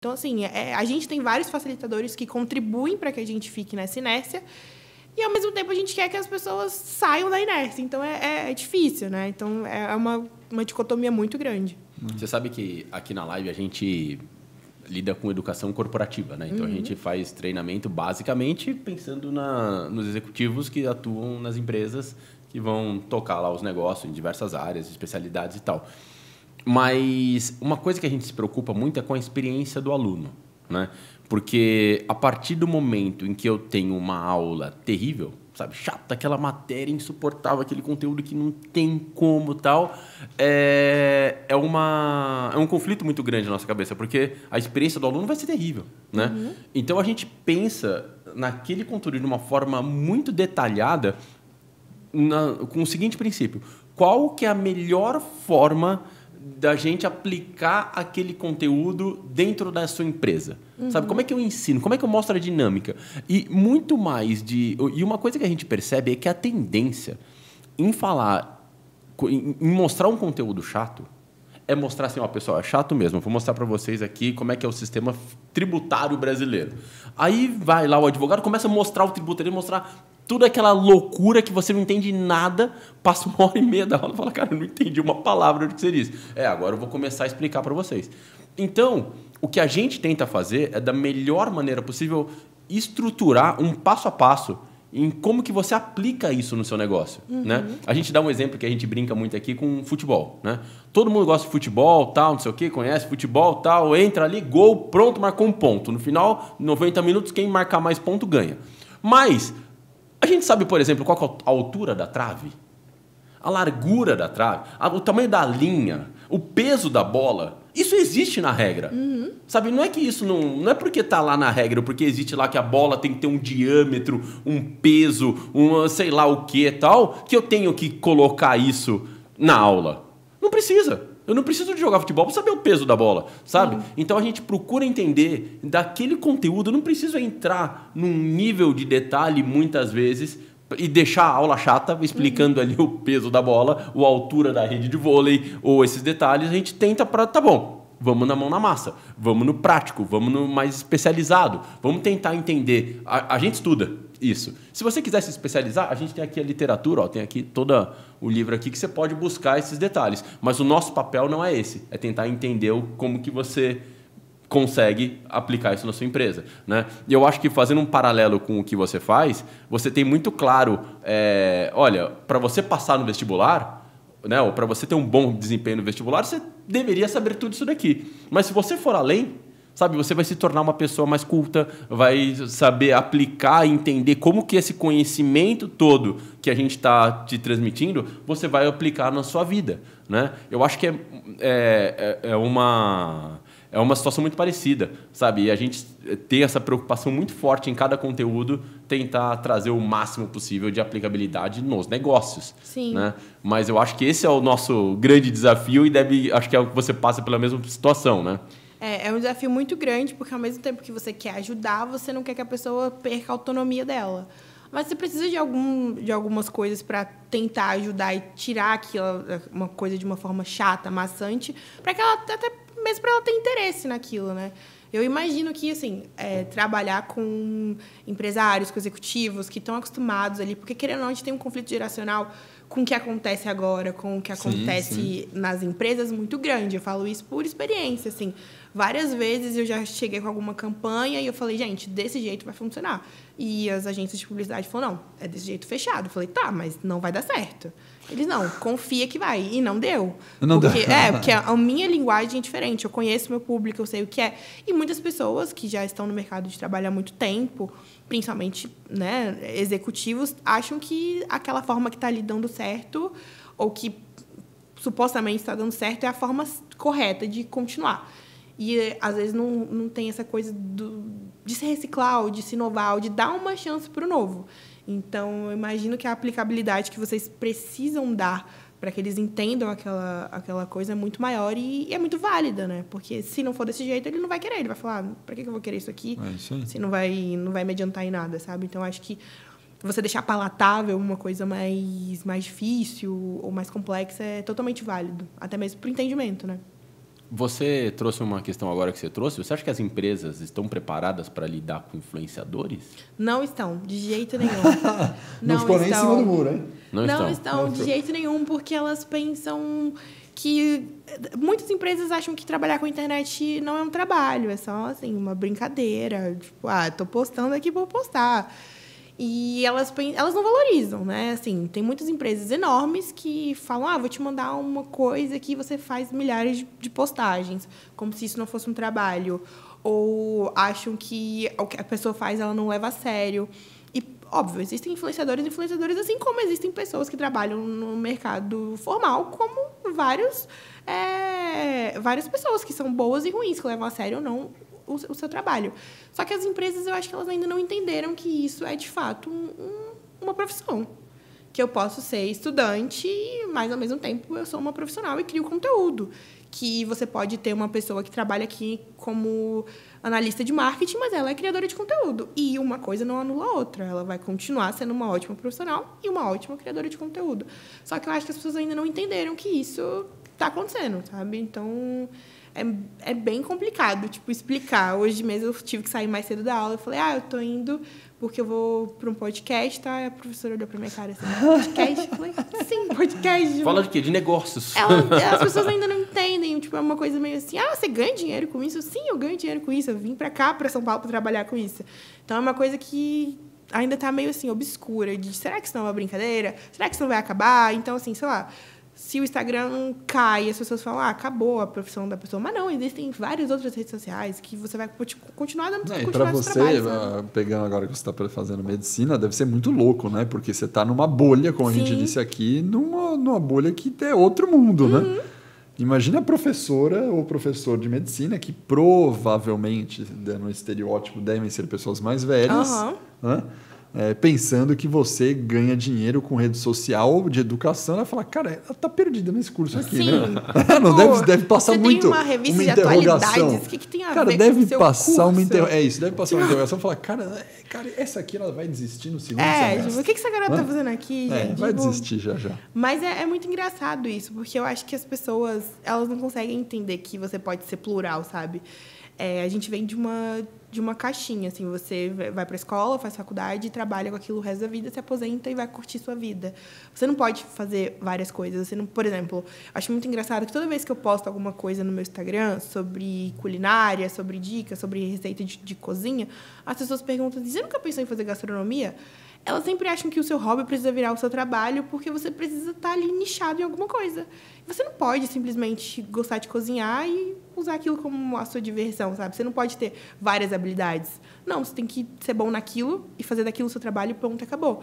Então, assim, a gente tem vários facilitadores que contribuem para que a gente fique nessa inércia e, ao mesmo tempo, a gente quer que as pessoas saiam da inércia. Então, é difícil, né? Então, é uma dicotomia muito grande. Você sabe que aqui na Live a gente lida com educação corporativa, né? Então, a gente faz treinamento basicamente pensando nos executivos que atuam nas empresas que vão tocar lá os negócios em diversas áreas, especialidades e tal. Mas uma coisa que a gente se preocupa muito é com a experiência do aluno, né? Porque a partir do momento em que eu tenho uma aula terrível, sabe, chata, aquela matéria insuportável, aquele conteúdo que não tem como tal, é um conflito muito grande na nossa cabeça, porque a experiência do aluno vai ser terrível, né? Então, a gente pensa naquele conteúdo de uma forma muito detalhada com o seguinte princípio: qual que é a melhor forma da gente aplicar aquele conteúdo dentro da sua empresa? Sabe, como é que eu ensino? Como é que eu mostro a dinâmica? E muito mais e uma coisa que a gente percebe é que a tendência em mostrar um conteúdo chato é mostrar assim, ó, pessoal, é chato mesmo. Vou mostrar para vocês aqui como é que é o sistema tributário brasileiro. Aí vai lá o advogado, começa a mostrar o tributário, mostrar toda aquela loucura que você não entende nada, passa 1h30 da aula e fala, cara, eu não entendi uma palavra do que você disse. Agora eu vou começar a explicar para vocês. Então, o que a gente tenta fazer é, da melhor maneira possível, estruturar um passo a passo em como que você aplica isso no seu negócio, né? A gente dá um exemplo que a gente brinca muito aqui com futebol, né? Todo mundo gosta de futebol, tal, não sei o quê, conhece futebol, tal, entra ali, gol, pronto, marcou um ponto. No final, 90 minutos, quem marcar mais ponto ganha. Mas a gente sabe, por exemplo, qual que é a altura da trave? A largura da trave? O tamanho da linha? O peso da bola? Isso existe na regra. Sabe, não é que isso não é porque está lá na regra, ou porque existe lá que a bola tem que ter um diâmetro, um peso, sei lá o que tal, que eu tenho que colocar isso na aula. Não precisa. Eu não preciso de jogar futebol para saber o peso da bola, sabe? Então, a gente procura entender daquele conteúdo. Eu não preciso entrar num nível de detalhe, muitas vezes, e deixar a aula chata explicando ali o peso da bola, ou a altura da rede de vôlei, ou esses detalhes. A gente tenta para... Tá bom, vamos na mão na massa, vamos no prático, vamos no mais especializado. Vamos tentar entender. A gente estuda isso. Se você quiser se especializar, a gente tem aqui a literatura, ó, tem aqui todo o livro aqui que você pode buscar esses detalhes. Mas o nosso papel não é esse, é tentar entender como que você consegue aplicar isso na sua empresa, né? E eu acho que, fazendo um paralelo com o que você faz, você tem muito claro, olha, para você passar no vestibular, né, ou para você ter um bom desempenho no vestibular, você deveria saber tudo isso daqui. Mas se você for além, sabe, você vai se tornar uma pessoa mais culta, vai saber aplicar e entender como que esse conhecimento todo que a gente está te transmitindo, você vai aplicar na sua vida, né? Eu acho que é uma situação muito parecida, sabe? E a gente ter essa preocupação muito forte em cada conteúdo, tentar trazer o máximo possível de aplicabilidade nos negócios. Sim. Né? Mas eu acho que esse é o nosso grande desafio e acho que é o que você passa pela mesma situação, né? É um desafio muito grande, porque ao mesmo tempo que você quer ajudar, você não quer que a pessoa perca a autonomia dela. Mas você precisa de algumas coisas para tentar ajudar e tirar uma coisa de uma forma chata, maçante, para que ela, até mesmo para ela ter interesse naquilo, né? Eu imagino que, assim, trabalhar com empresários, com executivos que estão acostumados ali, porque, querendo ou não, a gente tem um conflito geracional com o que acontece agora, com o que acontece nas empresas muito grande. Eu falo isso por experiência, assim. Várias vezes eu já cheguei com alguma campanha e eu falei, gente, desse jeito vai funcionar. E as agências de publicidade falaram, não, é desse jeito fechado. Eu falei, tá, mas não vai dar certo. Eles, não, confia que vai. E não deu. Porque a minha linguagem é diferente. Eu conheço meu público, eu sei o que é. E muitas pessoas que já estão no mercado de trabalho há muito tempo, principalmente, né, executivos, acham que aquela forma que está ali dando certo, ou que supostamente está dando certo, é a forma correta de continuar. E, às vezes, não tem essa coisa de se reciclar, ou de se inovar, ou de dar uma chance para o novo. Então, eu imagino que a aplicabilidade que vocês precisam dar para que eles entendam aquela coisa é muito maior e é muito válida, né? Porque, se não for desse jeito, ele não vai querer. Ele vai falar, para que eu vou querer isso aqui se não vai me adiantar em nada, sabe? Então, acho que você deixar palatável uma coisa mais difícil ou mais complexa é totalmente válido. Até mesmo para o entendimento, né? Você trouxe uma questão agora que você trouxe. Você acha que as empresas estão preparadas para lidar com influenciadores? Não estão, de jeito nenhum. Não ficou nem em cima do muro, hein? Não estão, de jeito nenhum, porque elas pensam que... Muitas empresas acham que trabalhar com a internet não é um trabalho, é só, assim, uma brincadeira. Tipo, tô postando aqui, vou postar. E elas não valorizam, né? Assim, tem muitas empresas enormes que falam, vou te mandar uma coisa que você faz milhares de postagens, como se isso não fosse um trabalho. Ou acham que o que a pessoa faz, ela não leva a sério. E, óbvio, existem influenciadores, assim como existem pessoas que trabalham no mercado formal, como várias pessoas que são boas e ruins, que levam a sério ou não o seu trabalho. Só que as empresas, eu acho que elas ainda não entenderam que isso é, de fato, uma profissão. Que eu posso ser estudante, mas, ao mesmo tempo, eu sou uma profissional e crio conteúdo. Que você pode ter uma pessoa que trabalha aqui como analista de marketing, mas ela é criadora de conteúdo. E uma coisa não anula a outra. Ela vai continuar sendo uma ótima profissional e uma ótima criadora de conteúdo. Só que eu acho que as pessoas ainda não entenderam que isso está acontecendo, sabe? Então... É bem complicado, tipo, explicar. Hoje mesmo eu tive que sair mais cedo da aula. Eu falei, eu tô indo porque eu vou para um podcast, tá? E a professora olhou pra minha cara assim, podcast? Eu falei, sim, podcast. Fala de quê? De negócios. As pessoas ainda não entendem. Tipo, é uma coisa meio assim, você ganha dinheiro com isso? Sim, eu ganho dinheiro com isso. Eu vim pra cá, pra São Paulo, pra trabalhar com isso. Então, é uma coisa que ainda tá meio assim, obscura. De, será que isso não é uma brincadeira? Será que isso não vai acabar? Então, assim, sei lá... Se o Instagram cai e as pessoas falam, acabou a profissão da pessoa. Mas não, existem várias outras redes sociais que você vai continuar dando E para você, pegando agora que você está fazendo medicina, deve ser muito louco, né? Porque você está numa bolha, como a gente disse aqui, numa bolha que é outro mundo, né? Imagina a professora ou professor de medicina que provavelmente, no estereótipo, devem ser pessoas mais velhas, né? Pensando que você ganha dinheiro com rede social de educação, ela fala, cara, ela tá perdida nesse curso aqui, né? Não deve passar muito. Tem uma revista de atualidades, o que tem a ver com o seu passar curso? deve passar uma interrogação e falar, cara, essa aqui ela vai desistir no segundo semestre. Tipo, o que essa garota tá fazendo aqui, gente? Vai desistir já. Mas é muito engraçado isso, porque eu acho que as pessoas, elas não conseguem entender que você pode ser plural, sabe? A gente vem de uma caixinha, assim, você vai para a escola, faz faculdade, trabalha com aquilo o resto da vida, se aposenta e vai curtir sua vida. Você não pode fazer várias coisas. Você não, por exemplo, acho muito engraçado que toda vez que eu posto alguma coisa no meu Instagram sobre culinária, sobre dicas, sobre receita de cozinha, as pessoas perguntam, você nunca pensou em fazer gastronomia? Elas sempre acham que o seu hobby precisa virar o seu trabalho porque você precisa estar ali nichado em alguma coisa. Você não pode simplesmente gostar de cozinhar e usar aquilo como a sua diversão, sabe? Você não pode ter várias habilidades. Não, você tem que ser bom naquilo e fazer daquilo o seu trabalho e pronto, acabou.